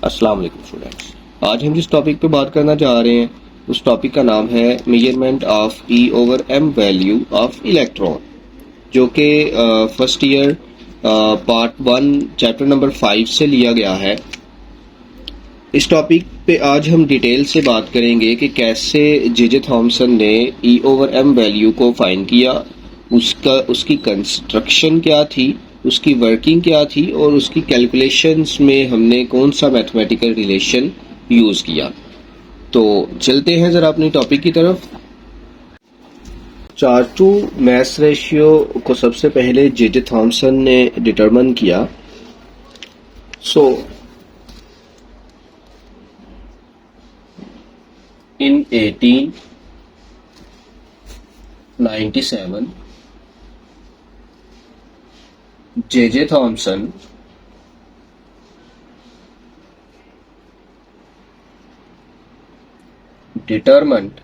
अस्सलाम वालेकुम स्टूडेंट्स। आज हम जिस टॉपिक पे बात करना चाह रहे हैं उस टॉपिक का नाम है measurement of e over m value of electron, जो कि first year part 1 chapter number 5 से लिया गया है। इस टॉपिक पे आज हम डिटेल से बात करेंगे कि कैसे जे थॉमसन ने ई ओवर एम वैल्यू को फाइंड किया, उसकी कंस्ट्रक्शन क्या थी, उसकी वर्किंग क्या थी और उसकी कैलकुलेशंस में हमने कौन सा मैथमेटिकल रिलेशन यूज किया। तो चलते हैं जरा अपनी टॉपिक की तरफ। चार्ज टू मैस रेशियो को सबसे पहले जे थॉमसन ने डिटरमिन किया। सो in 1897 J Thomson determined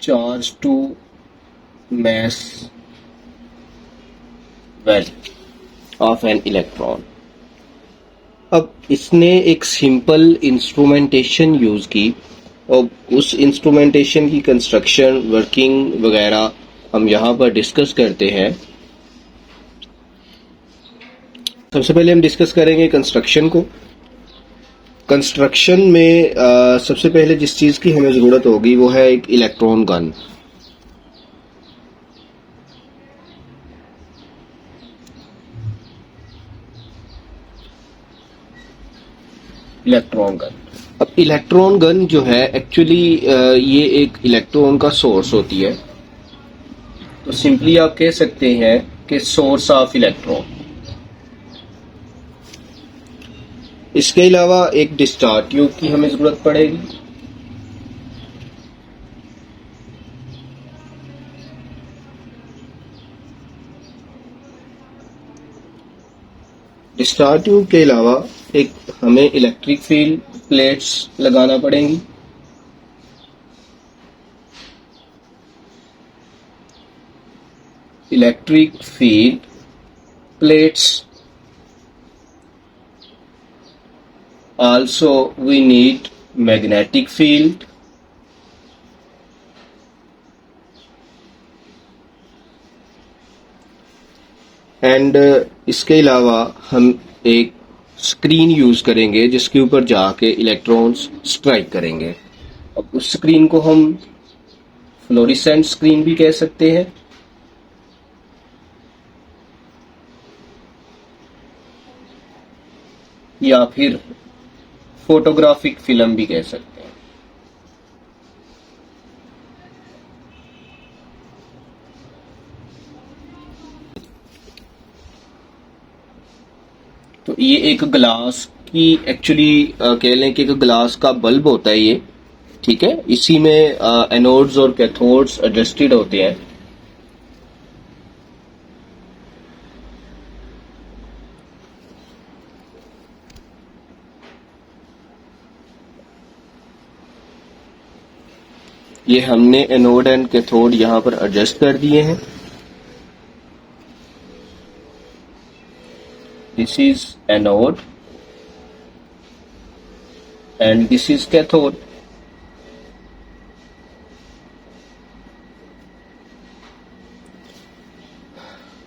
charge to mass value of an electron। अब इसने एक सिंपल इंस्ट्रूमेंटेशन यूज की और उस इंस्ट्रूमेंटेशन की कंस्ट्रक्शन, वर्किंग वगैरह हम यहाँ पर डिस्कस करते हैं। सबसे पहले हम डिस्कस करेंगे कंस्ट्रक्शन को। कंस्ट्रक्शन में सबसे पहले जिस चीज़ की हमें ज़रूरत होगी वो है एक इलेक्ट्रॉन गन। इलेक्ट्रॉन गन, अब इलेक्ट्रॉन गन जो है एक्चुअली ये एक इलेक्ट्रॉन का सोर्स होती है। तो सिंपली आप कह सकते हैं कि सोर्स ऑफ इलेक्ट्रॉन। इसके अलावा एक डिस्चार्ज ट्यूब की हमें जरूरत पड़ेगी। डिस्चार्ज ट्यूब के अलावा एक हमें इलेक्ट्रिक फील्ड प्लेट्स लगाना पड़ेंगी। Electric field plates, also we need magnetic field, and इसके अलावा हम एक स्क्रीन यूज करेंगे जिसके ऊपर जाके इलेक्ट्रॉन्स स्ट्राइक करेंगे। अब उस स्क्रीन को हम फ्लोरिसेंट स्क्रीन भी कह सकते हैं या फिर फोटोग्राफिक फिल्म भी कह सकते हैं। तो ये एक ग्लास की एक्चुअली कह लें कि एक ग्लास का बल्ब होता है ये, ठीक है। इसी में एनोड्स और कैथोड्स एडजस्टेड होते हैं। ये हमने एनोड एंड कैथोड यहां पर एडजस्ट कर दिए हैं। This is anode and this is cathode.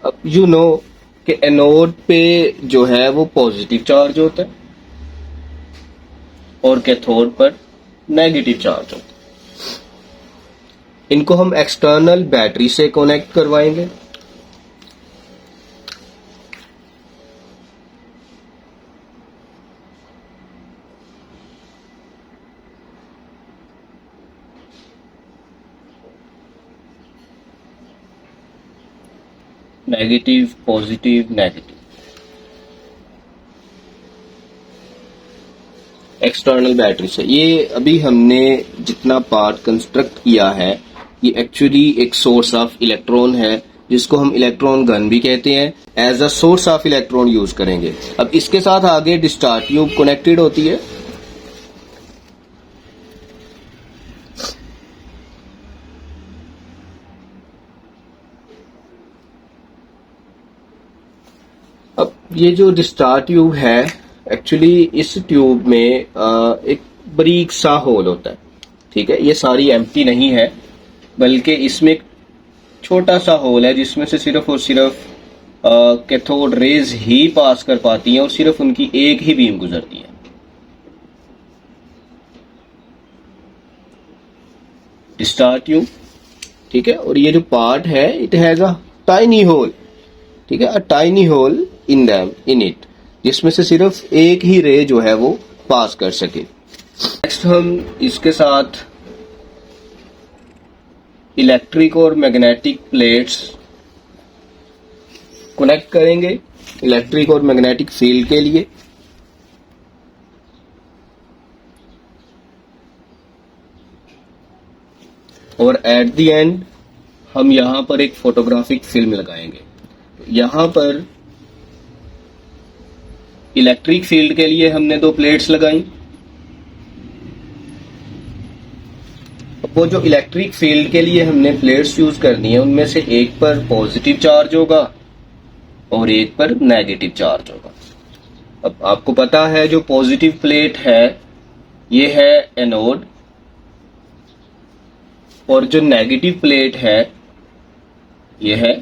अब यू नो कि एनोड पे जो है वो पॉजिटिव चार्ज होता है और कैथोड पर नेगेटिव चार्ज होता है। इनको हम एक्सटर्नल बैटरी से कनेक्ट करवाएंगे। Negative, positive, negative, external battery से। ये अभी हमने जितना पार्ट कंस्ट्रक्ट किया है ये एक्चुअली एक सोर्स ऑफ इलेक्ट्रॉन है जिसको हम इलेक्ट्रॉन गन भी कहते हैं। As a source of electron use करेंगे। अब इसके साथ आगे डिस्चार्ज ट्यूब कनेक्टेड होती है। ये जो डिस्चार्ज ट्यूब है, एक्चुअली इस ट्यूब में एक बारीक सा होल होता है, ठीक है। ये सारी एम्प्टी नहीं है, बल्कि इसमें एक छोटा सा होल है जिसमें से सिर्फ और सिर्फ कैथोड रेज ही पास कर पाती हैं और सिर्फ उनकी एक ही बीम गुजरती है। डिस्चार्ज ट्यूब, ठीक है। और ये जो पार्ट है, it has a tiny hole, ठीक है, a tiny hole in it, जिसमें से सिर्फ एक ही रे जो है वो पास कर सके। नेक्स्ट हम इसके साथ इलेक्ट्रिक और मैग्नेटिक प्लेट्स कनेक्ट करेंगे इलेक्ट्रिक और मैग्नेटिक फील्ड के लिए। और एट द एंड हम यहां पर एक फोटोग्राफिक फिल्म लगाएंगे। यहां पर इलेक्ट्रिक फील्ड के लिए हमने 2 प्लेट्स लगाई। वो जो इलेक्ट्रिक फील्ड के लिए हमने प्लेट्स यूज करनी है, उनमें से एक पर पॉजिटिव चार्ज होगा और एक पर नेगेटिव चार्ज होगा। अब आपको पता है जो पॉजिटिव प्लेट है ये है एनोड, और जो नेगेटिव प्लेट है ये है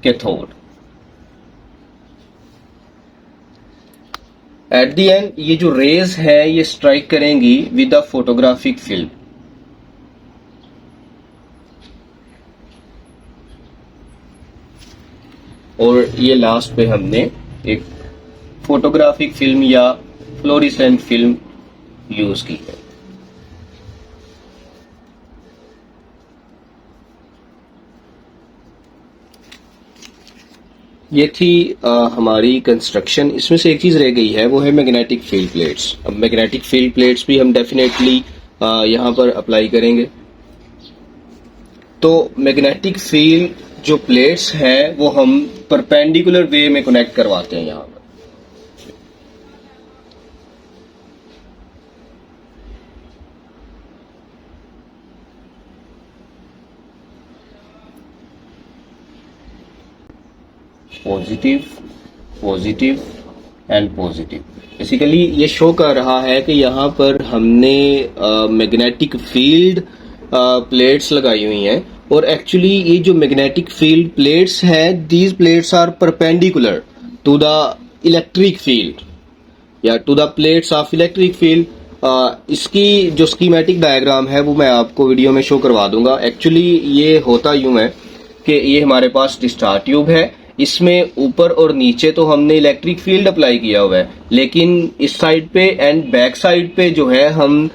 कैथोड। एट द एंड ये जो रेज है ये स्ट्राइक करेंगी विद अ फोटोग्राफिक फिल्म। और ये लास्ट पे हमने एक फोटोग्राफिक फिल्म या फ्लोरिसेंट फिल्म यूज की है। ये थी हमारी कंस्ट्रक्शन। इसमें से एक चीज रह गई है, वो है मैग्नेटिक फील्ड प्लेट्स। अब मैग्नेटिक फील्ड प्लेट्स भी हम डेफिनेटली यहां पर अप्लाई करेंगे। तो मैग्नेटिक फील्ड जो प्लेट्स हैं वो हम परपेंडिकुलर वे में कनेक्ट करवाते हैं यहां पर। Positive and positive. बेसिकली ये शो कर रहा है कि यहाँ पर हमने मैग्नेटिक फील्ड प्लेट्स लगाई हुई हैं, और एक्चुअली ये जो मैग्नेटिक फील्ड प्लेट्स हैं, these plates are perpendicular to the electric field या to the plates of electric field. इसकी जो स्कीमेटिक डायग्राम है वो मैं आपको वीडियो में शो करवा दूंगा। एक्चुअली ये होता यूं है कि ये हमारे पास डिस्चार्ज ट्यूब है, इसमें ऊपर और नीचे तो हमने इलेक्ट्रिक फील्ड अप्लाई किया हुआ है, लेकिन इस साइड पे एंड बैक साइड पे जो है हम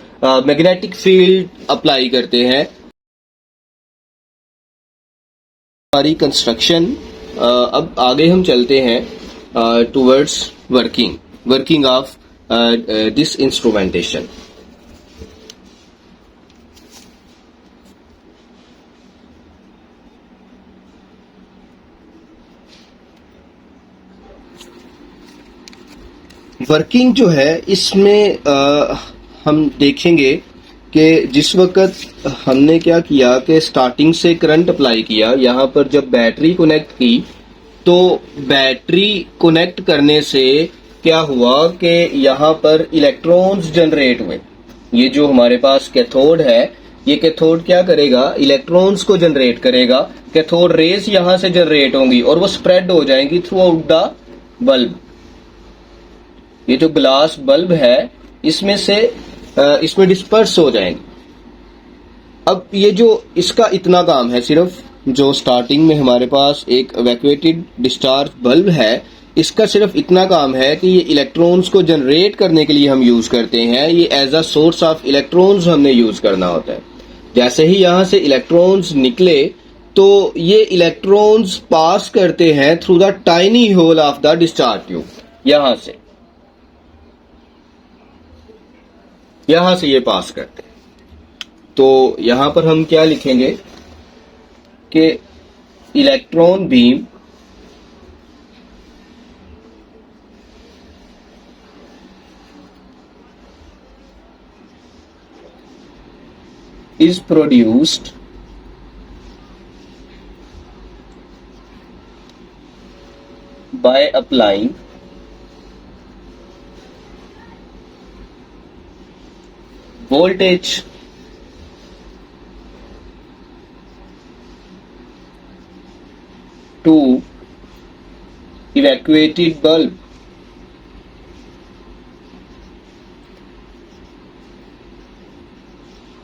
मैग्नेटिक फील्ड अप्लाई करते हैं। हमारी कंस्ट्रक्शन, अब आगे हम चलते हैं towards working of this instrumentation. Working जो है इसमें हम देखेंगे कि जिस वक्त हमने क्या किया कि स्टार्टिंग से करंट अप्लाई किया, यहाँ पर जब बैटरी कनेक्ट की तो बैटरी कनेक्ट करने से क्या हुआ कि यहाँ पर इलेक्ट्रॉन्स जनरेट हुए। ये जो हमारे पास कैथोड है, ये कैथोड क्या करेगा, इलेक्ट्रॉन्स को जनरेट करेगा। कैथोड रेज यहाँ से जनरेट होंगी और वो स्प्रेड हो जाएंगी थ्रू आउट द बल्ब। ये जो ग्लास बल्ब है इसमें से इसमें डिस्पर्स हो जाएंगे। अब ये जो इसका इतना काम है, सिर्फ जो स्टार्टिंग में हमारे पास एक इवैक्यूएटेड डिस्चार्ज बल्ब है, इसका सिर्फ इतना काम है कि ये इलेक्ट्रॉन्स को जनरेट करने के लिए हम यूज करते हैं। ये as a source of electrons हमने यूज करना होता है। जैसे ही यहां से इलेक्ट्रॉन्स निकले तो ये इलेक्ट्रॉन्स पास करते हैं through the tiny hole of the discharge tube. यहां से ये पास करते हैं। तो यहां पर हम क्या लिखेंगे कि electron beam is produced by applying voltage to evacuated bulb.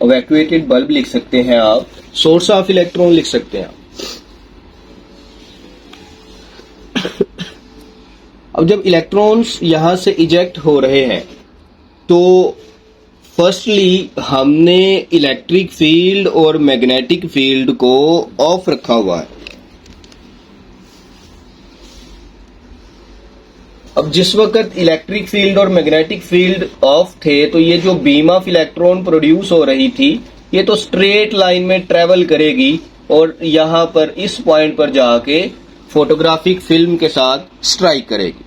Evacuated bulb लिख सकते हैं आप, सोर्स ऑफ इलेक्ट्रॉन लिख सकते हैं आप। अब जब इलेक्ट्रॉन्स यहां से इजेक्ट हो रहे हैं तो फर्स्टली हमने इलेक्ट्रिक फील्ड और मैग्नेटिक फील्ड को ऑफ रखा हुआ है। अब जिस वक्त इलेक्ट्रिक फील्ड और मैग्नेटिक फील्ड ऑफ थे तो ये जो बीम ऑफ इलेक्ट्रॉन प्रोड्यूस हो रही थी ये तो स्ट्रेट लाइन में ट्रेवल करेगी और यहां पर इस पॉइंट पर जाके फोटोग्राफिक फिल्म के साथ स्ट्राइक करेगी।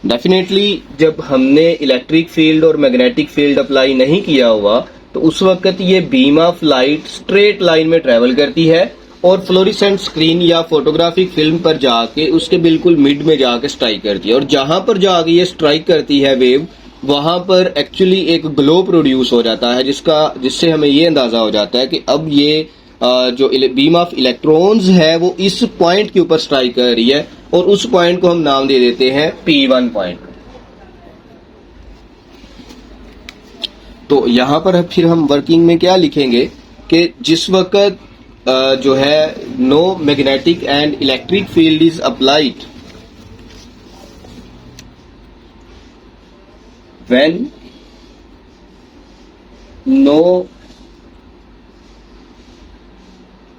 डेफिनेटली जब हमने इलेक्ट्रिक फील्ड और मैग्नेटिक फील्ड अप्लाई नहीं किया हुआ तो उस वक्त ये beam of light straight line में ट्रेवल करती है और फ्लोरिसेंट स्क्रीन या फोटोग्राफिक फिल्म पर जाके उसके बिल्कुल मिड में जाके स्ट्राइक करती है और जहां पर जाके ये स्ट्राइक करती है वेव, वहां पर एक्चुअली एक ग्लो प्रोड्यूस हो जाता है जिससे हमें ये अंदाजा हो जाता है कि अब ये जो बीम ऑफ इलेक्ट्रॉन्स है वो इस पॉइंट के ऊपर स्ट्राइक कर रही है और उस पॉइंट को हम नाम दे देते हैं P1 पॉइंट। तो यहां पर फिर हम वर्किंग में क्या लिखेंगे कि जिस वक्त जो है no magnetic and electric field is applied when no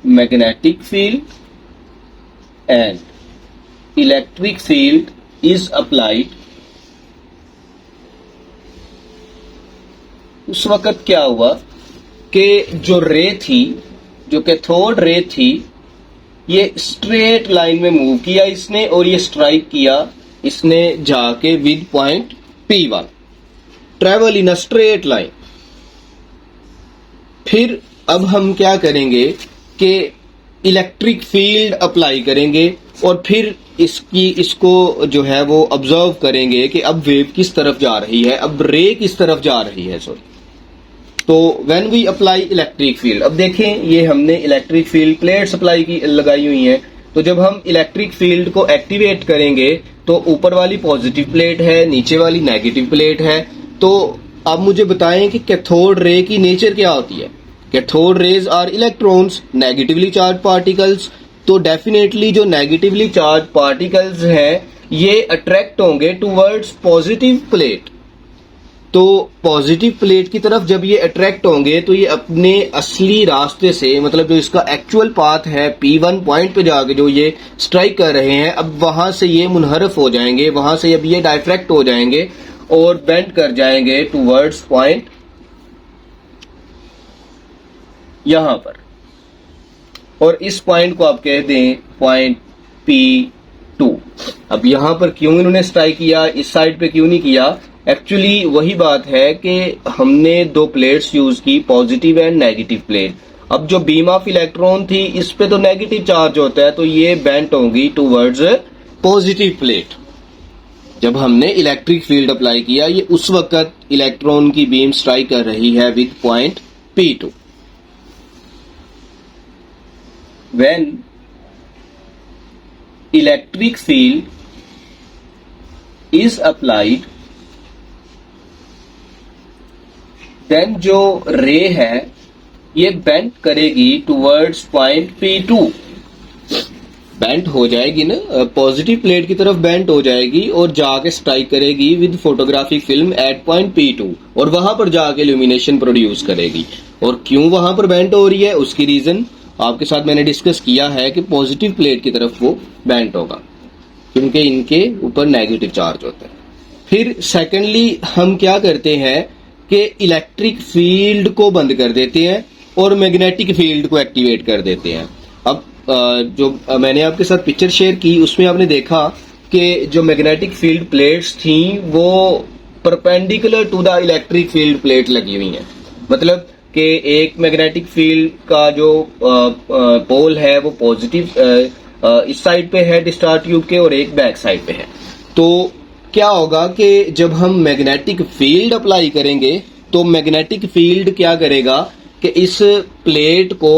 magnetic field and electric field is applied, उस वक्त क्या हुआ कि जो रे थी, जो कैथोड रे थी, ये स्ट्रेट लाइन में मूव किया इसने और ये स्ट्राइक किया इसने जाके with point P1, travel in a straight line. फिर अब हम क्या करेंगे कि इलेक्ट्रिक फील्ड अप्लाई करेंगे और फिर इसको जो है वो ऑब्जर्व करेंगे कि अब वेव किस तरफ जा रही है, अब रे किस तरफ जा रही है। सॉरी, तो when we apply electric field, अब देखें ये हमने इलेक्ट्रिक फील्ड प्लेट्स अप्लाई की लगाई हुई हैं, तो जब हम इलेक्ट्रिक फील्ड को एक्टिवेट करेंगे तो ऊपर वाली पॉजिटिव प्लेट है, नीचे वाली नेगेटिव प्लेट है। तो अब मुझे बताएं कि कैथोड रे की नेचर क्या होती है। Cathode rays are electrons, negatively charge particles. तो डेफिनेटली जो नेगेटिवली चार्ज पार्टिकल्स हैं ये अट्रैक्ट होंगे टूवर्ड्स पॉजिटिव प्लेट। तो पॉजिटिव प्लेट की तरफ जब ये अट्रैक्ट होंगे तो ये अपने असली रास्ते से, मतलब जो इसका एक्चुअल पाथ है P1 पॉइंट पे जाके जो ये स्ट्राइक कर रहे हैं, अब वहां से ये मुनहरफ हो जाएंगे, वहां से अब ये डाइफ्रैक्ट हो जाएंगे और बेंड कर जाएंगे टूवर्ड्स पॉइंट यहां पर, और इस पॉइंट को आप कह दें पॉइंट P2। अब यहां पर क्यों इन्होंने स्ट्राइक किया, इस साइड पे क्यों नहीं किया? एक्चुअली वही बात है कि हमने दो प्लेट्स यूज की, पॉजिटिव एंड नेगेटिव प्लेट। अब जो बीम ऑफ इलेक्ट्रॉन थी इस पे तो नेगेटिव चार्ज होता है, तो ये बेंट होंगी टूवर्ड्स पॉजिटिव प्लेट। जब हमने इलेक्ट्रिक फील्ड अप्लाई किया ये उस वक्त इलेक्ट्रॉन की बीम स्ट्राइक कर रही है with point P2। When electric field is applied, then जो रे है ये बेंट करेगी टूवर्ड्स पॉइंट P2, बेंट हो जाएगी ना, पॉजिटिव प्लेट की तरफ बेंट हो जाएगी और जाके स्ट्राइक करेगी with photographic film at point P2 और वहां पर जाके इल्यूमिनेशन प्रोड्यूस करेगी। और क्यों वहां पर बेंट हो रही है उसकी रीजन आपके साथ मैंने डिस्कस किया है कि पॉजिटिव प्लेट की तरफ वो बेंट होगा क्योंकि इनके ऊपर नेगेटिव चार्ज होता है। फिर सेकेंडली हम क्या करते हैं कि इलेक्ट्रिक फील्ड को बंद कर देते हैं और मैग्नेटिक फील्ड को एक्टिवेट कर देते हैं। अब जो मैंने आपके साथ पिक्चर शेयर की उसमें आपने देखा कि जो मैग्नेटिक फील्ड प्लेट्स थी वो perpendicular to the electric field plate लगी हुई हैं। मतलब कि एक मैग्नेटिक फील्ड का जो पोल है वो पॉजिटिव इस साइड पे है डिस्चार्ज ट्यूब के और एक बैक साइड पे है। तो क्या होगा कि जब हम मैग्नेटिक फील्ड अप्लाई करेंगे तो मैग्नेटिक फील्ड क्या करेगा कि इस प्लेट को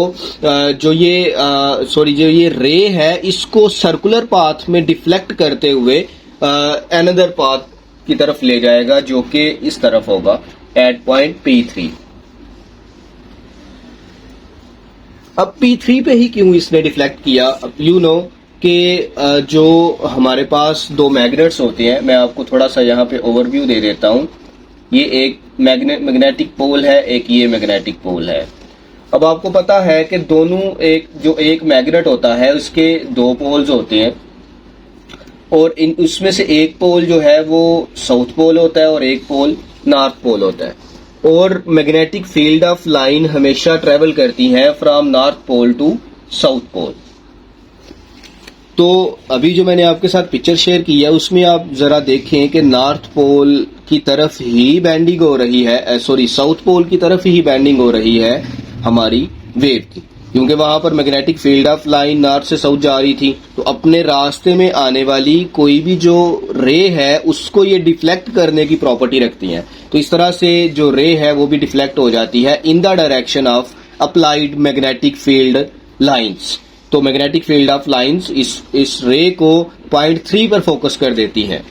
जो ये रे है इसको सर्कुलर पाथ में डिफ्लेक्ट करते हुए अनदर पाथ की तरफ ले जाएगा जो कि इस तरफ होगा एट पॉइंट P3। अब P3 पे ही क्यों इसने डिफ्लेक्ट किया? अब यू नो कि जो हमारे पास दो मैग्नेट्स होते हैं, मैं आपको थोड़ा सा यहाँ पे ओवरव्यू दे देता हूँ। ये एक मैग्नेटिक पोल है, एक ये मैग्नेटिक पोल है। अब आपको पता है कि दोनों एक मैग्नेट होता है उसके दो पोल्स होते हैं और उसमें से एक पोल जो है वो साउथ पोल होता है और एक पोल नॉर्थ पोल होता है। और मैग्नेटिक फील्ड ऑफ लाइन हमेशा ट्रेवल करती है from north pole to south pole. तो अभी जो मैंने आपके साथ पिक्चर शेयर की है उसमें आप जरा देखें कि नॉर्थ पोल की तरफ ही बेंडिंग हो रही है, साउथ पोल की तरफ ही बेंडिंग हो रही है हमारी वेव की, क्योंकि वहां पर magnetic field of line north से साउथ जा रही थी। तो अपने रास्ते में आने वाली कोई भी जो रे है उसको ये डिफ्लेक्ट करने की प्रॉपर्टी रखती है। तो इस तरह से जो रे है वो भी डिफ्लेक्ट हो जाती है in the direction of applied magnetic field lines. तो मैग्नेटिक फील्ड ऑफ लाइंस इस रे को पॉइंट 3 पर फोकस कर देती है।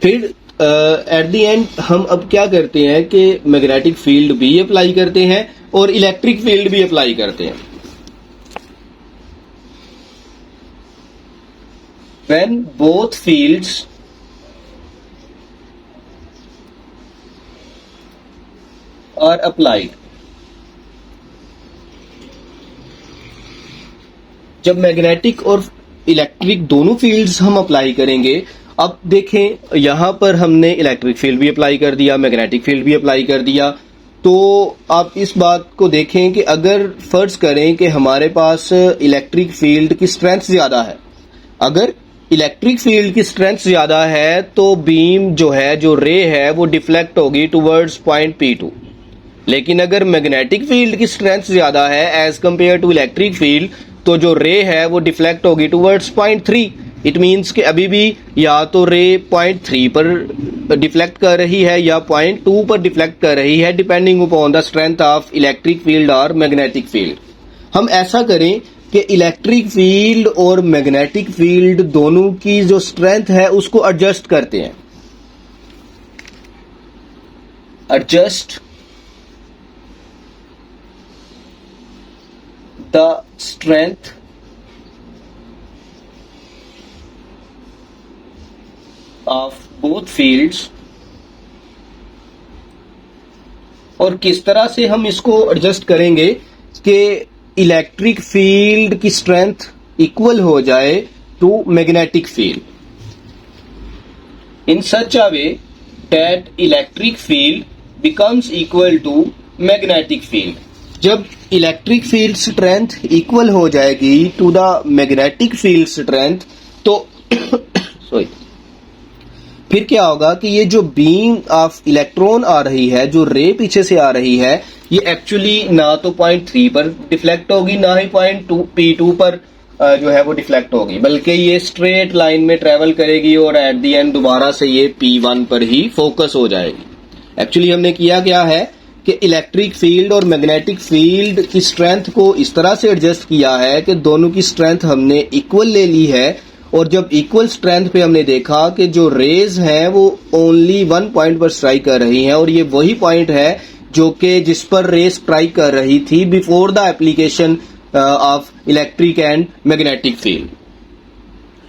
फिर एट द एंड हम अब क्या करते हैं कि मैग्नेटिक फील्ड भी अप्लाई करते हैं और इलेक्ट्रिक फील्ड भी अप्लाई करते हैं। When both fields are applied, जब मैग्नेटिक और इलेक्ट्रिक दोनों फील्ड्स हम अप्लाई करेंगे, अब देखें यहां पर हमने इलेक्ट्रिक फील्ड भी अप्लाई कर दिया, मैग्नेटिक फील्ड भी अप्लाई कर दिया। तो आप इस बात को देखें कि अगर फर्ज करें कि हमारे पास इलेक्ट्रिक फील्ड की स्ट्रेंथ ज्यादा है, अगर इलेक्ट्रिक फील्ड की स्ट्रेंथ ज्यादा है तो बीम जो रे है वो डिफ्लेक्ट होगी टुवर्ड्स पॉइंट P2। लेकिन अगर मैग्नेटिक फील्ड की स्ट्रेंथ ज्यादा है as compare to electric field तो जो रे है वो डिफ्लेक्ट होगी टुवर्ड्स पॉइंट 3। इट मीन्स कि अभी भी या तो रे पॉइंट 3 पर डिफ्लेक्ट कर रही है या पॉइंट 2 पर डिफ्लेक्ट कर रही है, depending upon the strength of electric field और मैग्नेटिक फील्ड। हम ऐसा करें कि इलेक्ट्रिक फील्ड और मैग्नेटिक फील्ड दोनों की जो स्ट्रेंथ है उसको एडजस्ट करते हैं। Adjust the strength of both fields. और किस तरह से हम इसको एडजस्ट करेंगे कि इलेक्ट्रिक फील्ड की स्ट्रेंथ इक्वल हो जाए to magnetic field in such a way that electric field becomes equal to magnetic field. जब इलेक्ट्रिक फील्ड स्ट्रेंथ इक्वल हो जाएगी to the magnetic field strength तो सॉरी फिर क्या होगा कि ये जो बीम ऑफ इलेक्ट्रॉन आ रही है, जो रे पीछे से आ रही है, ये एक्चुअली ना तो पॉइंट 3 पर डिफ्लेक्ट होगी ना ही पॉइंट P2 पर जो है वो डिफ्लेक्ट होगी, बल्कि ये स्ट्रेट लाइन में ट्रेवल करेगी और एट द एंड दोबारा से ये P1 पर ही फोकस हो जाएगी। एक्चुअली हमने किया क्या है कि इलेक्ट्रिक फील्ड और मैग्नेटिक फील्ड की स्ट्रेंथ को इस तरह से एडजस्ट किया है कि दोनों की स्ट्रेंथ हमने इक्वल ले ली है। और जब इक्वल स्ट्रेंथ पे हमने देखा कि जो रेज हैं वो ओनली 1 पॉइंट पर स्ट्राइक कर रही हैं और ये वही पॉइंट है जो कि जिस पर रे स्ट्राइक कर रही थी before the application of electric and magnetic field.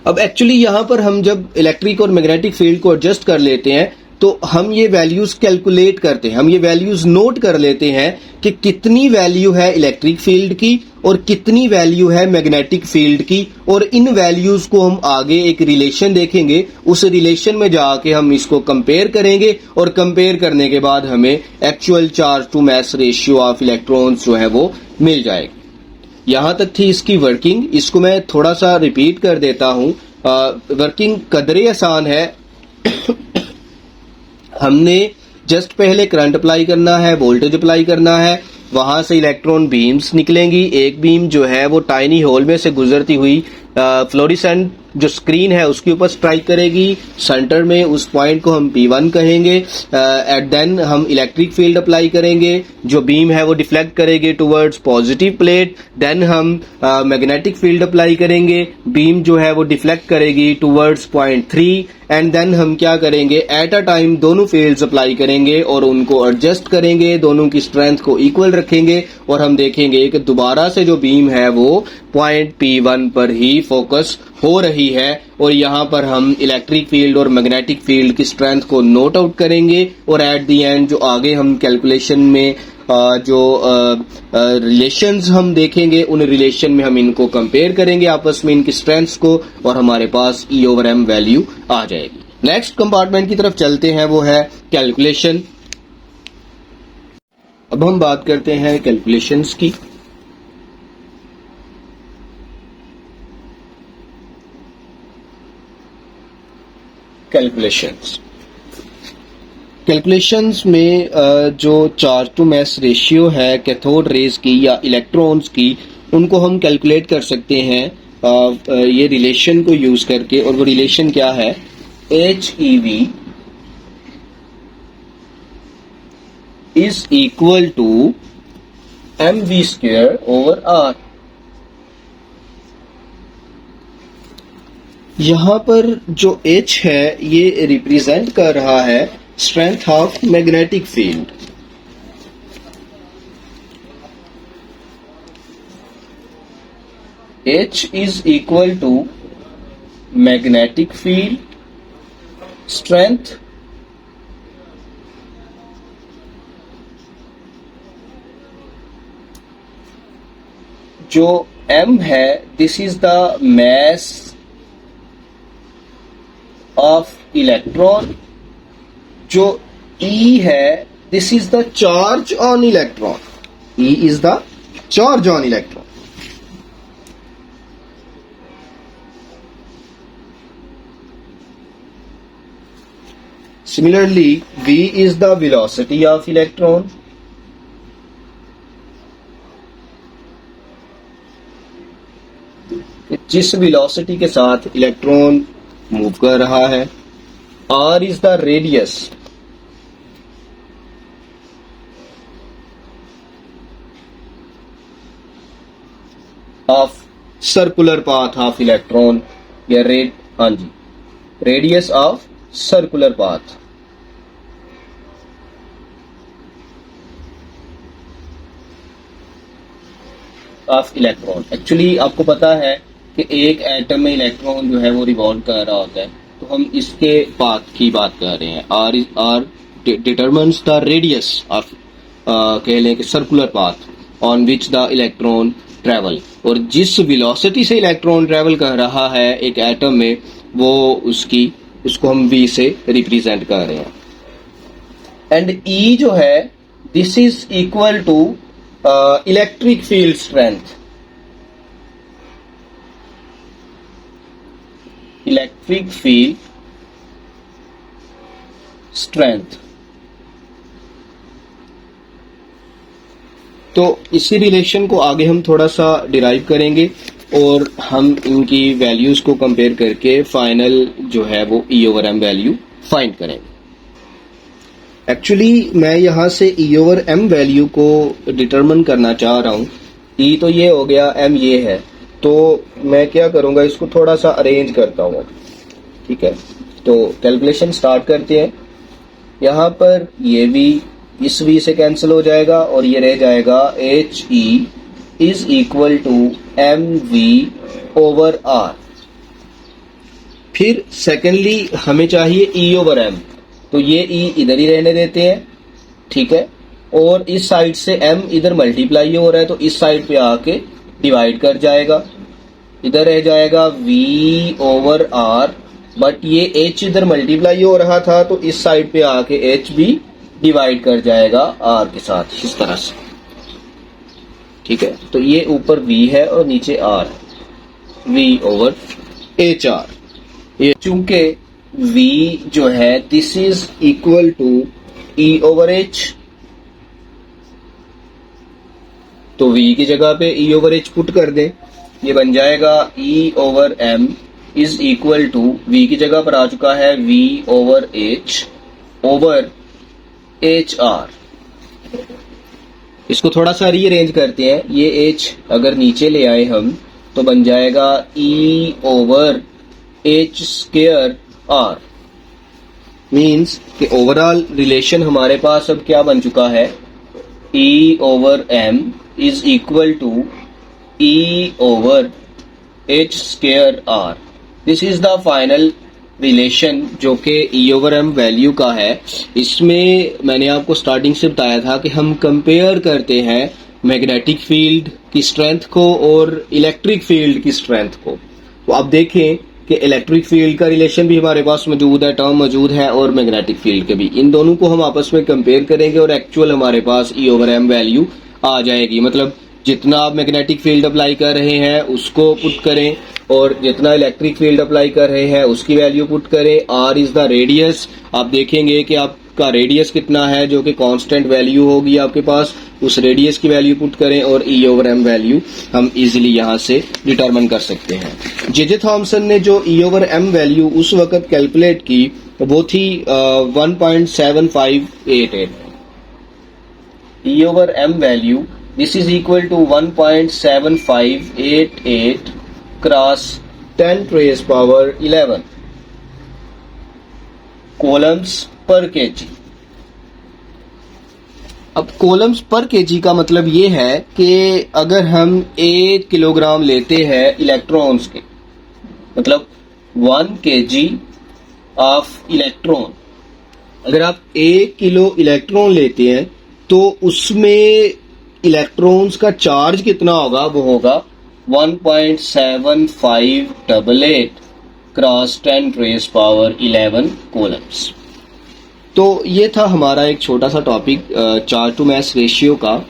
अब एक्चुअली यहां पर हम जब इलेक्ट्रिक और मैग्नेटिक फील्ड को एडजस्ट कर लेते हैं तो हम ये वैल्यूज कैलकुलेट करते हैं, हम ये वैल्यूज नोट कर लेते हैं कि कितनी वैल्यू है इलेक्ट्रिक फील्ड की और कितनी वैल्यू है मैग्नेटिक फील्ड की। और इन वैल्यूज को हम आगे एक रिलेशन देखेंगे, उस रिलेशन में जाके हम इसको कंपेयर करेंगे और कंपेयर करने के बाद हमें actual charge to mass ratio of electrons जो है वो मिल जाएगी। यहां तक थी इसकी वर्किंग, इसको मैं थोड़ा सा रिपीट कर देता हूं। वर्किंग कदरे आसान है। हमने जस्ट पहले करंट अप्लाई करना है, वोल्टेज अप्लाई करना है, वहां से इलेक्ट्रॉन बीम्स निकलेंगी। एक बीम जो है वो टाइनी होल में से गुजरती हुई फ्लोरिसेंट जो स्क्रीन है उसके ऊपर स्ट्राइक करेगी। सेंटर में उस पॉइंट को हम P1 कहेंगे। एट देन हम इलेक्ट्रिक फील्ड अप्लाई करेंगे। जो बीम है वो डिफ्लेक्ट करेंगे टुवर्ड्स पॉजिटिव प्लेट। देन हम मैग्नेटिक फील्ड अप्लाई करेंगे। बीम जो है वो डिफ्लेक्ट करेगी टुवर्ड्स पॉइंट 3 एंड देन हम क्या करेंगे, एट अ टाइम दोनों फील्ड्स अप्लाई करेंगे और उनको एडजस्ट करेंगे, दोनों की स्ट्रेंथ को इक्वल रखेंगे और हम देखेंगे कि दोबारा से जो बीम है वो पॉइंट P1 पर ही फोकस हो रही है। और यहाँ पर हम इलेक्ट्रिक फील्ड और मैग्नेटिक फील्ड की स्ट्रेंथ को नोट आउट करेंगे और एट द एंड जो आगे हम कैलकुलेशन में जो रिलेशंस हम देखेंगे उन रिलेशन में हम इनको कंपेयर करेंगे आपस में, इनकी स्ट्रेंथ्स को, और हमारे पास E/m वैल्यू आ जाएगी। नेक्स्ट कंपार्टमेंट की तरफ चलते हैं, वो है कैलकुलेशन। अब हम बात करते हैं कैलकुलेशंस की। कैलकुलेशंस में जो चार्ज टू मास रेशियो है कैथोड रेज की या इलेक्ट्रॉन्स की, उनको हम कैलकुलेट कर सकते हैं ये रिलेशन को यूज करके। और वो रिलेशन क्या है, HeV is equal to mv²/r। यहां पर जो H है ये रिप्रेजेंट कर रहा है strength of magnetic field. H is equal to magnetic field strength जो M है, this is the mass of electron. जो E है, this is the charge on electron. E is the charge on electron. Similarly, V is the velocity of electron. जिस velocity के साथ electron move कर रहा है। R is the radius of circular path of electron या radius of circular path। Of electron. Actually आपको पता है कि एक एटम में इलेक्ट्रॉन जो है वो रिवॉल्व कर रहा होता है, तो हम इसके पाथ की बात कर रहे हैं। R determines the radius of कह लें कि circular path on which the electron travel. और जिस वेलोसिटी से इलेक्ट्रॉन ट्रेवल कर रहा है एक एटम में, वो उसको हम V से रिप्रेजेंट कर रहे हैं। एंड E जो है, this is equal to electric field strength. Electric field strength. तो इसी रिलेशन को आगे हम थोड़ा सा डिराइव करेंगे और हम इनकी वैल्यूज को कंपेयर करके फाइनल जो है वो E/m वैल्यू फाइंड करेंगे। एक्चुअली मैं यहां से E/m वैल्यू को डिटरमिन करना चाह रहा हूं। E तो ये हो गया, M ये है, तो मैं क्या करूंगा, इसको थोड़ा सा अरेंज करता हूं। ठीक है, तो कैलकुलेशन स्टार्ट करते हैं। यहां पर ये V इस V से कैंसिल हो जाएगा और ये रह जाएगा HE is equal to mv/r। फिर सेकेंडली हमें चाहिए E/m, तो ये E इधर ही रहने देते हैं। ठीक है, और इस साइड से M इधर मल्टीप्लाई हो रहा है, तो इस साइड पे आके डिवाइड कर जाएगा। इधर रह जाएगा V/r, बट ये H इधर मल्टीप्लाई हो रहा था, तो इस साइड पे आके H भी डिवाइड कर जाएगा R के साथ, इस तरह से। ठीक है, तो ये ऊपर V है और नीचे R है, V/HR। ये चूंकि V जो है, this is equal to E/H। तो v की जगह पे e ओवर h पुट कर दें, ये बन जाएगा e over m is equal to, v की जगह पर आ चुका है v over h over HR। इसको थोड़ा सा रीअरेंज करते हैं, ये h अगर नीचे ले आए हम तो बन जाएगा e over h square r। Means कि ओवरऑल रिलेशन हमारे पास अब क्या बन चुका है, e over m is equal to e over h square r। This is the final relation जो कि e ओवर m वैल्यू का है। इसमें मैंने आपको स्टार्टिंग से बताया था कि हम कंपेयर करते हैं मैग्नेटिक फील्ड की स्ट्रेंथ को और इलेक्ट्रिक फील्ड की स्ट्रेंथ को। तो अब देखें कि इलेक्ट्रिक फील्ड का रिलेशन भी हमारे पास मौजूद है, टर्म मौजूद है, और मैग्नेटिक फील्ड के भी। इन दोनों को हम आपस में कंपेयर करेंगे और एक्चुअल हमारे पास e ओवर m वैल्यू आ जाएगी। मतलब जितना आप मैग्नेटिक फील्ड अप्लाई कर रहे हैं उसको पुट करें और जितना इलेक्ट्रिक फील्ड अप्लाई कर रहे हैं उसकी वैल्यू पुट करें। r इज द रेडियस, आप देखेंगे कि आपका रेडियस कितना है जो कि कांस्टेंट वैल्यू होगी आपके पास, उस रेडियस की वैल्यू पुट करें और e ओवर m वैल्यू हम इजीली यहां से डिटरमिन कर सकते हैं। जे थॉमसन ने जो e ओवर m वैल्यू उस वक्त कैलकुलेट की वो थी 1.7588। e over m value this is equal to 1.7588 cross 10 raise power 11 coulombs per K G. अब कूलम्स पर केजी का मतलब ये है कि अगर हम 1 किलोग्राम लेते हैं इलेक्ट्रॉन्स के, मतलब 1 kg ऑफ इलेक्ट्रॉन, अगर आप 1 किलो इलेक्ट्रॉन लेते हैं तो उसमें इलेक्ट्रॉन्स का चार्ज कितना होगा, वो होगा 1.7588 क्रॉस 10 रेज़ पावर 11 कूलम्स। तो ये था हमारा एक छोटा सा topic charge to mass ratio का।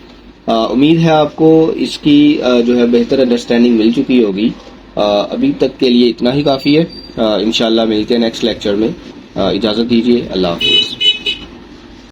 उम्मीद है आपको इसकी जो है बेहतर अंडरस्टैंडिंग मिल चुकी होगी। अभी तक के लिए इतना ही काफ़ी है। इंशाल्लाह मिलते हैं नेक्स्ट लेक्चर में। इजाज़त दीजिए, अल्लाह हाफ़िज़।